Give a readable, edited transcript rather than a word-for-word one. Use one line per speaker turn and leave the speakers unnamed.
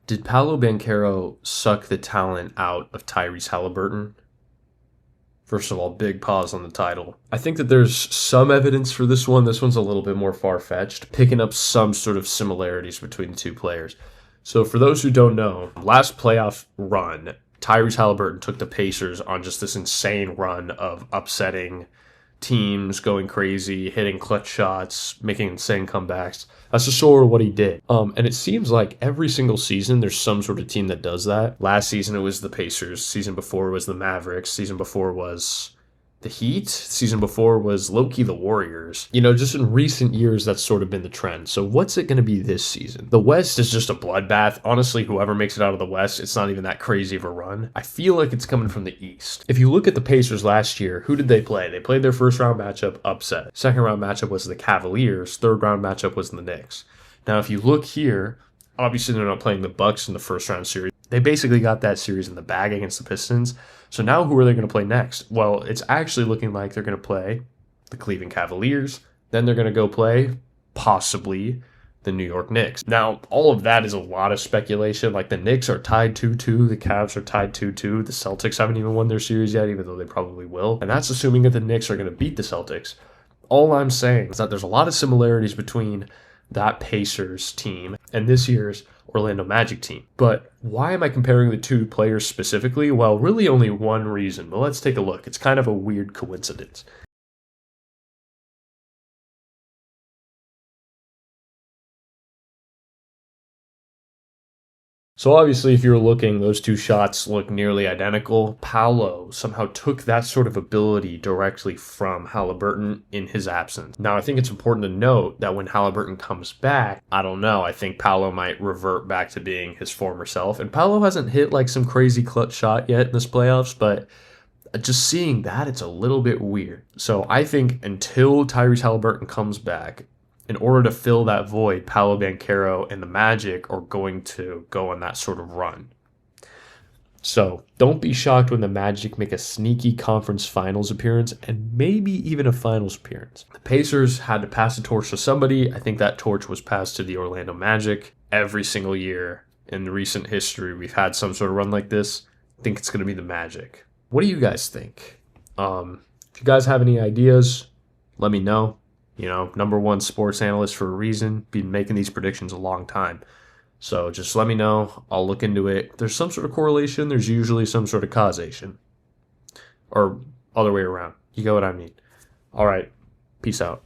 Did Paolo Banchero suck the talent out of Tyrese Haliburton? First of all, big pause on the title. I think that there's some evidence for this one. This one's a little bit more far-fetched, picking up some sort of similarities between the two players. So for those who don't know, last playoff run, Tyrese Haliburton took the Pacers on just this insane run of upsetting teams, going crazy, hitting clutch shots, making insane comebacks. That's just sort of what he did. And it seems like every single season there's some sort of team that does that. Last season it was the Pacers. Season before was the Mavericks. Season before was the Heat. Season before was low-key the Warriors. Just in recent years, that's sort of been the trend. So what's it going to be this season? The West is just a bloodbath. Honestly, whoever makes it out of the West, it's not even that crazy of a run. I feel like it's coming from the East. If you look at the Pacers last year, who did they play? They played their first round matchup, upset. Second round matchup was the Cavaliers. Third round matchup was the Knicks. Now, if you look here, obviously they're not playing the Bucks in the first round series. They basically got that series in the bag against the Pistons. So now who are they going to play next? Well, it's actually looking like they're going to play the Cleveland Cavaliers. Then they're going to go play, possibly, the New York Knicks. Now, all of that is a lot of speculation. Like, the Knicks are tied 2-2. The Cavs are tied 2-2. The Celtics haven't even won their series yet, even though they probably will. And that's assuming that the Knicks are going to beat the Celtics. All I'm saying is that there's a lot of similarities between that Pacers team and this year's Orlando Magic team. But why am I comparing the two players specifically? Well, really only one reason, but let's take a look. It's kind of a weird coincidence. So obviously, if you're looking, those two shots look nearly identical. Paolo somehow took that sort of ability directly from Haliburton in his absence. Now, I think it's important to note that when Haliburton comes back, I don't know, I think Paolo might revert back to being his former self. And Paolo hasn't hit like some crazy clutch shot yet in this playoffs, but just seeing that, it's a little bit weird. So I think until Tyrese Haliburton comes back, in order to fill that void, Paolo Banchero and the Magic are going to go on that sort of run. So don't be shocked when the Magic make a sneaky conference finals appearance and maybe even a finals appearance. The Pacers had to pass the torch to somebody. I think that torch was passed to the Orlando Magic. Every single year in recent history, we've had some sort of run like this. I think it's going to be the Magic. What do you guys think? If you guys have any ideas, let me know. Number one sports analyst for a reason. Been making these predictions a long time. So just let me know. I'll look into it. If there's some sort of correlation, there's usually some sort of causation. Or other way around. You get what I mean. All right. Peace out.